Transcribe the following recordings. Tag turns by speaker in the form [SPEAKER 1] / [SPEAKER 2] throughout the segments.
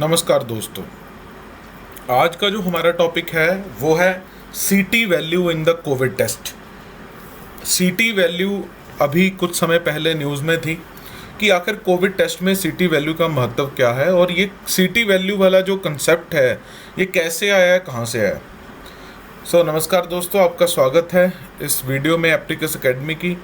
[SPEAKER 1] नमस्कार दोस्तों। आज का जो हमारा टॉपिक है वो है CT value in the COVID test. CT value अभी कुछ समय पहले न्यूज़ में थी कि आखिर कोविड टेस्ट में सीटी वैल्यू का महत्व क्या है और ये सीटी वैल्यू वाला जो कंसेप्ट है ये कैसे आया है, कहाँ से आया। नमस्कार दोस्तों, आपका स्वागत है इस वीडियो में एप्लीकस एकेडमी की।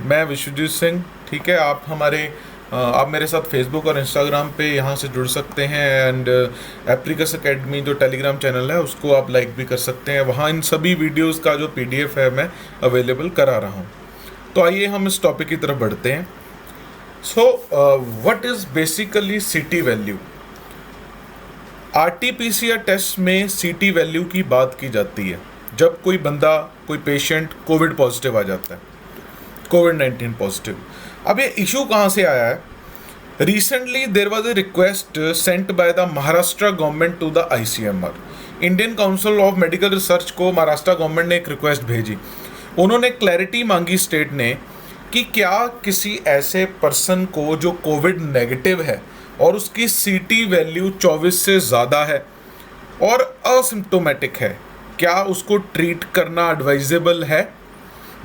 [SPEAKER 1] मैं विश्वजीत सिंह। ठीक है, आप मेरे साथ फेसबुक और इंस्टाग्राम पे यहाँ से जुड़ सकते हैं एंड एप्लीकस एकेडमी जो टेलीग्राम चैनल है उसको आप लाइक भी कर सकते हैं। वहाँ इन सभी वीडियोस का जो पीडीएफ है मैं अवेलेबल करा रहा हूँ। तो आइए हम इस टॉपिक की तरफ बढ़ते हैं। व्हाट इज़ बेसिकली सीटी वैल्यू। आरटीपीसीआर टेस्ट में सीटी वैल्यू की बात की जाती है जब कोई पेशेंट कोविड पॉजिटिव आ जाता है, कोविड-19 पॉजिटिव। अब ये इशू कहाँ से आया है? Recently there was a request sent by the Maharashtra government to the ICMR. Indian Council of Medical Research को महाराष्ट्र गवर्नमेंट ने एक रिक्वेस्ट भेजी। उन्होंने क्लैरिटी मांगी स्टेट ने कि क्या किसी ऐसे पर्सन को जो कोविड नेगेटिव है और उसकी सीटी वैल्यू 24 से ज़्यादा है और असिम्प्टोमेटिक है, क्या उसको ट्रीट करना एडवाइजेबल है?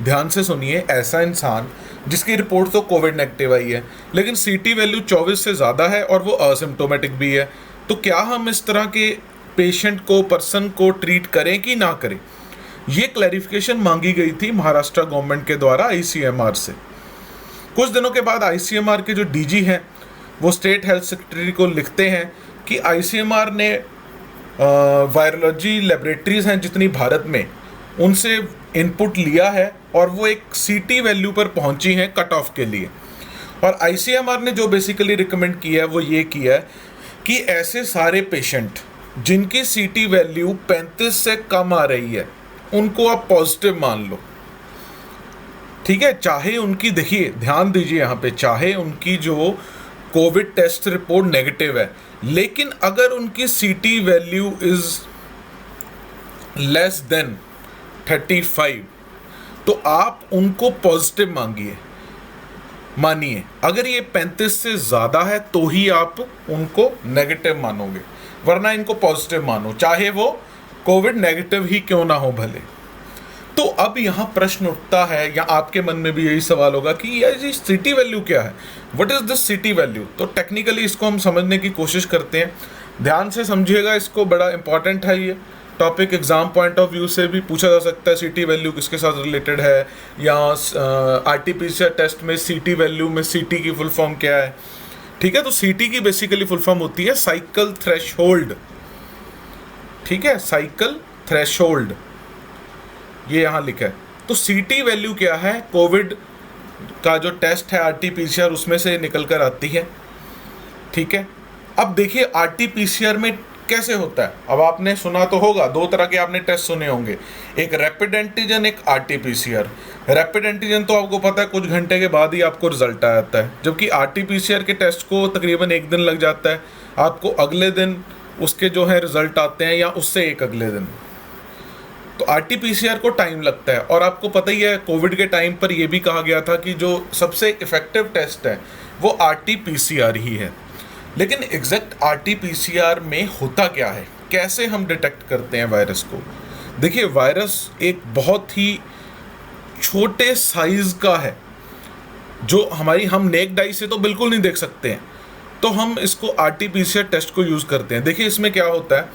[SPEAKER 1] ध्यान से सुनिए, ऐसा इंसान जिसकी रिपोर्ट तो कोविड नेगेटिव आई है लेकिन सीटी वैल्यू 24 से ज़्यादा है और वो असिम्प्टोमेटिक भी है, तो क्या हम इस तरह के पर्सन को ट्रीट करें कि ना करें? ये क्लैरिफिकेशन मांगी गई थी महाराष्ट्र गवर्नमेंट के द्वारा आईसीएमआर से। कुछ दिनों के बाद आईसीएमआर के जो डीजी हैं वो स्टेट हेल्थ सेक्रेटरी को लिखते हैं कि आईसीएमआर ने वायरोलॉजी लेबोरेटरीज हैं जितनी भारत में, उनसे इनपुट लिया है और वो एक सीटी वैल्यू पर पहुंची हैं कट ऑफ के लिए। और आईसीएमआर ने जो बेसिकली रिकमेंड किया है वो ये किया है कि ऐसे सारे पेशेंट जिनकी सीटी वैल्यू 35 से कम आ रही है उनको आप पॉजिटिव मान लो। ठीक है, चाहे उनकी, देखिए ध्यान दीजिए यहाँ पे, चाहे उनकी जो कोविड टेस्ट रिपोर्ट नेगेटिव है लेकिन अगर उनकी सीटी वैल्यू इज लेस देन 35 तो आप उनको पॉजिटिव मानिए। अगर ये 35 से ज़्यादा है तो ही आप उनको नेगेटिव मानोगे, वरना इनको पॉजिटिव मानो, चाहे वो कोविड नेगेटिव ही क्यों ना हो भले। तो अब यहाँ प्रश्न उठता है, या आपके मन में भी यही सवाल होगा कि ये सीटी वैल्यू क्या है, व्हाट इज दिस सीटी वैल्यू। तो टेक्निकली इसको हम समझने की कोशिश करते हैं। ध्यान से समझिएगा, इसको बड़ा इंपॉर्टेंट है ये topic. Exam point of view से भी पूछा जा सकता है सीटी वैल्यू किसके साथ रिलेटेड है, या आरटीपीसीआर टेस्ट में सीटी वैल्यू में सीटी की फुल फॉर्म क्या है। ठीक है, तो सीटी की बेसिकली फुल फॉर्म होती है साइकिल थ्रेशोल्ड। ठीक है, साइकिल थ्रेशोल्ड ये यहाँ लिखा है। तो सीटी वैल्यू क्या है? कोविड का जो टेस्ट है आरटीपीसीआर उसमें से निकल कर आती है। ठीक है, अब देखिए आरटीपीसीआर में कैसे होता है। अब आपने सुना तो होगा, दो तरह के आपने टेस्ट सुने होंगे, एक रैपिड एंटीजन, एक आरटीपीसीआर। रैपिड एंटीजन तो आपको पता है कुछ घंटे के बाद ही आपको रिजल्ट आ जाता है, जबकि आरटीपीसीआर के टेस्ट को तकरीबन एक दिन लग जाता है, आपको अगले दिन उसके जो है रिजल्ट आते हैं या उससे एक अगले दिन। तो आरटीपीसीआर को टाइम लगता है। और आपको पता ही है कोविड के टाइम पर यह भी कहा गया था कि जो सबसे इफेक्टिव टेस्ट है वो आरटीपीसीआर ही है। लेकिन एग्जैक्ट आरटीपीसीआर में होता क्या है, कैसे हम डिटेक्ट करते हैं वायरस को? देखिए, वायरस एक बहुत ही छोटे साइज का है जो हम नेक्ड आई से तो बिल्कुल नहीं देख सकते हैं, तो हम इसको आरटीपीसीआर टेस्ट को यूज़ करते हैं। देखिए इसमें क्या होता है,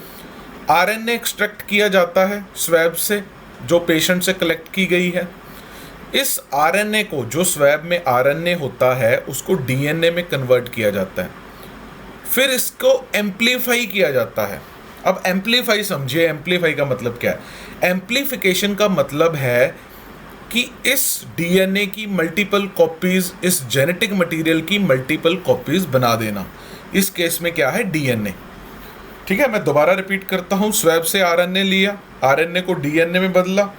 [SPEAKER 1] आरएनए एक्सट्रैक्ट किया जाता है स्वैब से जो पेशेंट से कलेक्ट की गई है। इस आरएनए को, जो स्वैब में आरएनए होता है, उसको डीएनए में कन्वर्ट किया जाता है, फिर इसको एम्प्लीफाई किया जाता है। अब एम्प्लीफाई समझिए, एम्प्लीफाई का मतलब क्या है? एम्प्लीफिकेशन का मतलब है कि इस डीएनए की मल्टीपल कॉपीज, इस जेनेटिक मटेरियल की मल्टीपल कॉपीज बना देना। इस केस में क्या है, डीएनए। ठीक है, मैं दोबारा रिपीट करता हूँ, स्वैब से आरएनए लिया, आरएनए को डीएनए में बदला,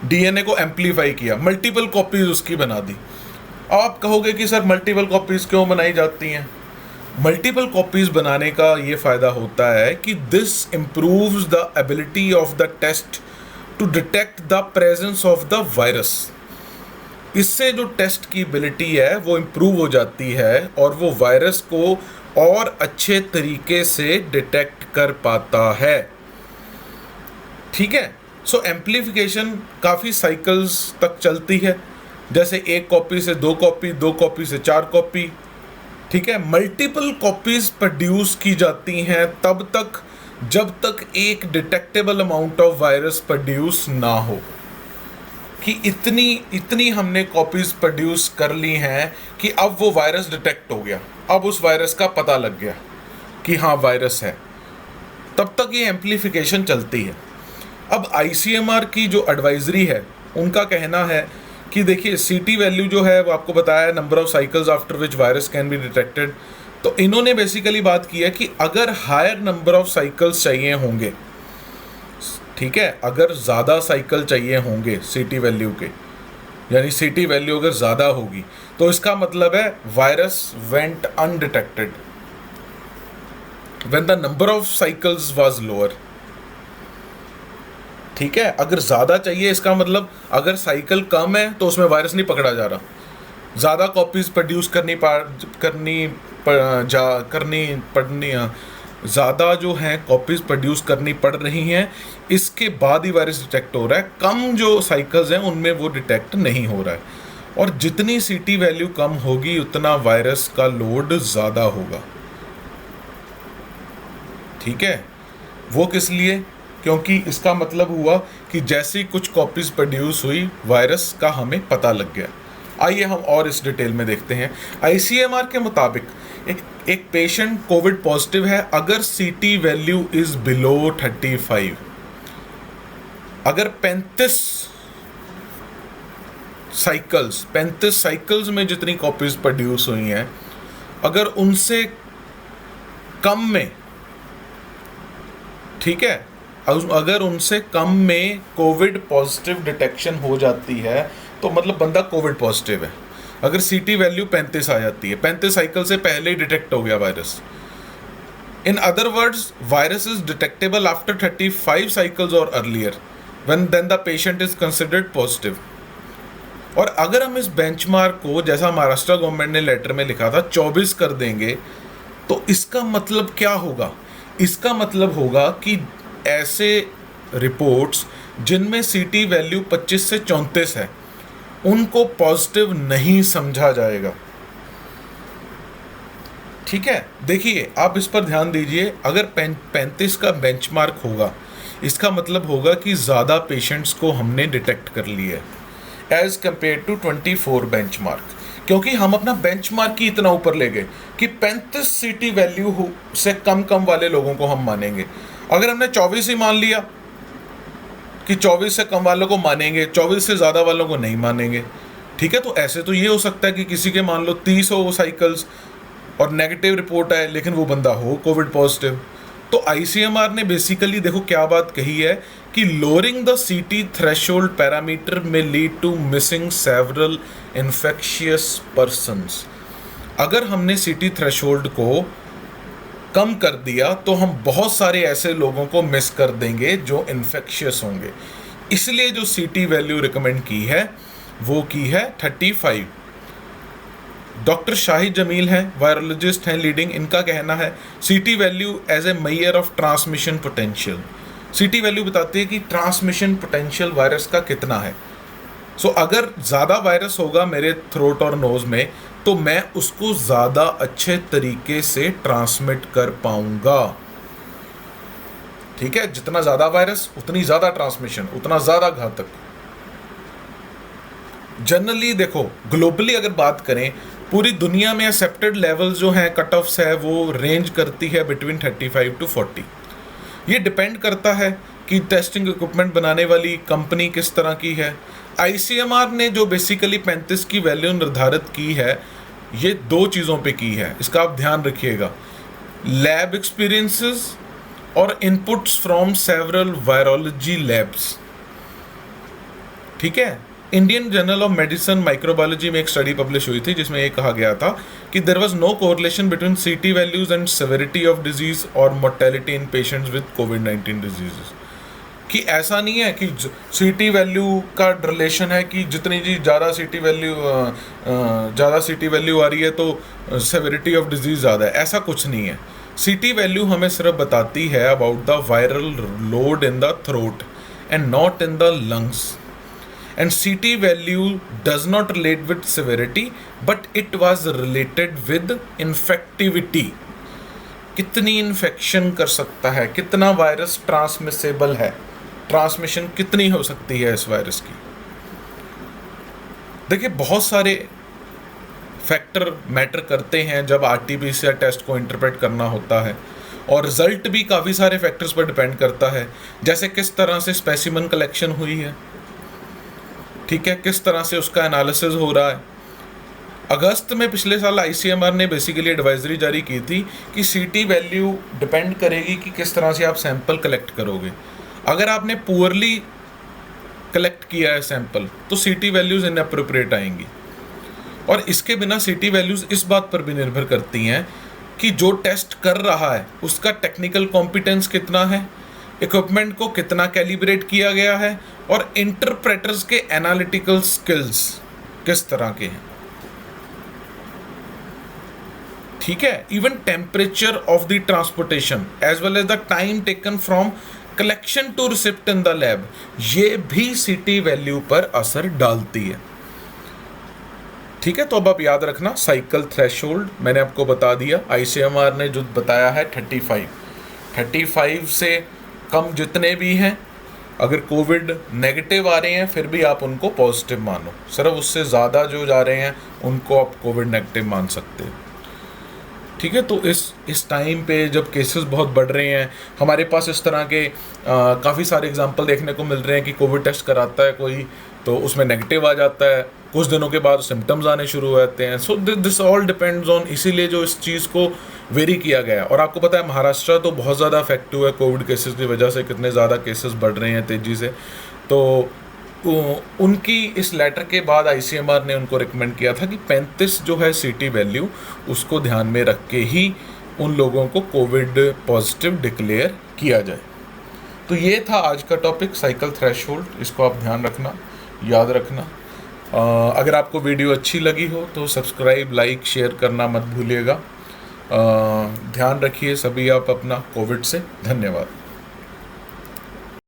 [SPEAKER 1] डीएनए को एम्प्लीफाई किया, मल्टीपल कॉपीज उसकी बना दी। आप कहोगे कि सर मल्टीपल कॉपीज क्यों बनाई जाती हैं? मल्टीपल कॉपीज बनाने का ये फ़ायदा होता है कि this improves the ability of the test to detect the presence of the virus. इससे जो टेस्ट की एबिलिटी है वो इम्प्रूव हो जाती है और वो वायरस को और अच्छे तरीके से डिटेक्ट कर पाता है। ठीक है, सो एम्प्लीफिकेशन काफ़ी साइकिल्स तक चलती है, जैसे 1 कॉपी से 2 कॉपी, 2 कॉपी से 4 कॉपी। ठीक है, मल्टीपल कॉपीज प्रोड्यूस की जाती हैं तब तक जब तक एक detectable amount of virus produce ना हो, कि इतनी हमने कॉपीज प्रोड्यूस कर ली हैं कि अब वो वायरस डिटेक्ट हो गया, अब उस वायरस का पता लग गया कि हाँ वायरस है, तब तक ये एम्प्लीफिकेशन चलती है। अब ICMR की जो एडवाइजरी है उनका कहना है कि देखिए CT वैल्यू जो है वो आपको बताया, number of cycles after which virus can be detected. तो इन्होंने बेसिकली बात की है कि अगर हायर नंबर ऑफ साइकिल्स चाहिए होंगे, ठीक है, अगर ज़्यादा साइकिल चाहिए होंगे CT वैल्यू के, यानी CT वैल्यू अगर ज़्यादा होगी तो इसका मतलब है virus went undetected when the number of cycles was lower. ठीक है, अगर ज़्यादा चाहिए इसका मतलब अगर साइकिल कम है तो उसमें वायरस नहीं पकड़ा जा रहा, ज़्यादा कॉपीज़ प्रोड्यूस पड़नी ज़्यादा जो हैं कॉपीज़ प्रोड्यूस करनी पड़ रही हैं, इसके बाद ही वायरस डिटेक्ट हो रहा है। कम जो साइकिल्स हैं उनमें वो डिटेक्ट नहीं हो रहा है, और जितनी CT वैल्यू कम होगी उतना वायरस का लोड ज़्यादा होगा। ठीक है, वो किस लिए? क्योंकि इसका मतलब हुआ कि जैसी कुछ कॉपीज़ प्रोड्यूस हुई वायरस का हमें पता लग गया। आइए हम और इस डिटेल में देखते हैं। ICMR के मुताबिक एक पेशेंट कोविड पॉजिटिव है अगर CT वैल्यू इज बिलो 35, अगर 35 साइकिल्स में जितनी कॉपीज प्रोड्यूस हुई हैं, अगर उनसे कम में, ठीक है, अगर उनसे कम में कोविड पॉजिटिव डिटेक्शन हो जाती है तो मतलब बंदा कोविड पॉजिटिव है। अगर CT वैल्यू 35 आ जाती है, 35 साइकिल से पहले ही डिटेक्ट हो गया virus. In other words, virus is detectable after 35 cycles और earlier, when then the patient is considered positive. और अगर हम इस बेंचमार्क को, जैसा महाराष्ट्र गवर्नमेंट ने लेटर में लिखा था, 24 कर देंगे तो इसका मतलब क्या होगा? इसका मतलब होगा कि ऐसे रिपोर्ट्स जिनमें CT वैल्यू 25 से 34 है उनको पॉजिटिव नहीं समझा जाएगा। ठीक है, देखिए आप इस पर ध्यान दीजिए, अगर 35 का बेंचमार्क होगा इसका मतलब होगा कि ज़्यादा पेशेंट्स को हमने डिटेक्ट कर लिया है एज कंपेयर टू 24 बेंचमार्क, क्योंकि हम अपना बेंचमार्क ही इतना ऊपर ले गए कि 35 CT वैल्यू से कम वाले लोगों को हम मानेंगे। अगर हमने 24 ही मान लिया कि 24 से कम वालों को मानेंगे, 24 से ज़्यादा वालों को नहीं मानेंगे। ठीक है, तो ऐसे तो ये हो सकता है कि किसी के मान लो 30 हो साइकिल्स और नेगेटिव रिपोर्ट आए लेकिन वो बंदा हो कोविड पॉजिटिव। तो ICMR ने बेसिकली देखो क्या बात कही है कि lowering the CT threshold parameter may lead to missing several infectious persons. अगर हमने CT थ्रेशोल्ड को कम कर दिया तो हम बहुत सारे ऐसे लोगों को मिस कर देंगे जो इन्फेक्शियस होंगे। इसलिए जो CT वैल्यू रिकमेंड की है वो की है 35। डॉक्टर शाहिद जमील हैं, वायरोलॉजिस्ट हैं लीडिंग, इनका कहना है CT value as a measure of transmission potential. CT value बताती है कि ट्रांसमिशन पोटेंशियल वायरस का कितना है। सो अगर ज़्यादा वायरस होगा मेरे थ्रोट और नोज़ में तो मैं उसको ज़्यादा अच्छे तरीके से ट्रांसमिट कर पाऊंगा। ठीक है, जितना ज़्यादा वायरस उतनी ज़्यादा ट्रांसमिशन, उतना ज़्यादा घातक। जनरली देखो ग्लोबली अगर बात करें, पूरी दुनिया में एक्सेप्टेड लेवल जो हैं, कट ऑफ्स है, वो रेंज करती है बिटवीन 35 to 40। ये डिपेंड करता है कि टेस्टिंग इक्विपमेंट बनाने वाली कंपनी किस तरह की है। ICMR ने जो बेसिकली 35 की वैल्यू निर्धारित की है, ये 2 चीज़ों पे की है, इसका आप ध्यान रखिएगा। लैब एक्सपीरियंसेस और inputs from several virology labs. ठीक है, Indian journal of medicine microbiology में एक स्टडी पब्लिश हुई थी जिसमें ये कहा गया था कि there was no correlation between CT values and severity of disease और mortality in patients with COVID-19 diseases. कि ऐसा नहीं है कि सीटी वैल्यू का रिलेशन है कि जितनी जी ज़्यादा सीटी वैल्यू आ रही है तो सेवेरिटी ऑफ डिजीज़ ज़्यादा है, ऐसा कुछ नहीं है। सीटी वैल्यू हमें सिर्फ बताती है about the viral load in the throat and not in the lungs. And CT value does not relate with severity, but it was related with infectivity. कितनी इन्फेक्शन कर सकता है, कितना वायरस ट्रांसमिसेबल है, ट्रांसमिशन कितनी हो सकती है इस वायरस की। देखिए बहुत सारे फैक्टर मैटर करते हैं जब RT-PCR टेस्ट को इंटरप्रेट करना होता है, और रिजल्ट भी काफ़ी सारे फैक्टर्स पर डिपेंड करता है, जैसे किस तरह से स्पेसिमन कलेक्शन हुई है, ठीक है, किस तरह से उसका एनालिसिस हो रहा है। अगस्त में पिछले साल ICMR ने बेसिकली एडवाइजरी जारी की थी कि सीटी वैल्यू डिपेंड करेगी कि किस तरह से आप सैंपल कलेक्ट करोगे। अगर आपने पुअरली कलेक्ट किया है सैंपल तो सीटी वैल्यूज़ इनअप्रोप्रिएट आएंगी। और इसके बिना सीटी वैल्यूज़ इस बात पर भी निर्भर करती हैं कि जो टेस्ट कर रहा है उसका टेक्निकल कॉम्पिटेंस कितना है, इक्विपमेंट को कितना कैलिब्रेट किया गया है, और इंटरप्रेटर्स के एनालिटिकल स्किल्स किस तरह के हैं, ठीक है। Even temperature of the transportation as well as the time taken from collection to receipt in the lab, ये भी सीटी वैल्यू पर असर डालती है, ठीक है। तो अब आप याद रखना साइकिल थ्रेशोल्ड मैंने आपको बता दिया, ICMR ने जो बताया है 35 से कम जितने भी हैं, अगर कोविड नेगेटिव आ रहे हैं फिर भी आप उनको पॉजिटिव मानो, सिर्फ उससे ज़्यादा जो जा रहे हैं उनको आप कोविड नेगेटिव मान सकते हो, ठीक है। तो इस टाइम पे जब केसेस बहुत बढ़ रहे हैं, हमारे पास इस तरह के काफ़ी सारे एग्जांपल देखने को मिल रहे हैं कि कोविड टेस्ट कराता है कोई तो उसमें नेगेटिव आ जाता है, कुछ दिनों के बाद सिम्टम्स आने शुरू हो जाते हैं। So this all depends on, इसीलिए जो इस चीज़ को वेरी किया गया। और आपको पता है महाराष्ट्र तो बहुत ज़्यादा अफेक्ट हुआ है कोविड केसेस की वजह से, कितने ज़्यादा केसेस बढ़ रहे हैं तेज़ी से। तो उनकी इस लेटर के बाद ICMR ने उनको रिकमेंड किया था कि 35 जो है सीटी वैल्यू उसको ध्यान में रख के ही उन लोगों को कोविड पॉजिटिव डिक्लेयर किया जाए। तो ये था आज का टॉपिक साइकिल थ्रेशोल्ड, इसको आप ध्यान रखना, याद रखना। अगर आपको वीडियो अच्छी लगी हो तो सब्सक्राइब, लाइक, शेयर करना मत भूलिएगा। ध्यान रखिए सभी आप अपना कोविड से। धन्यवाद।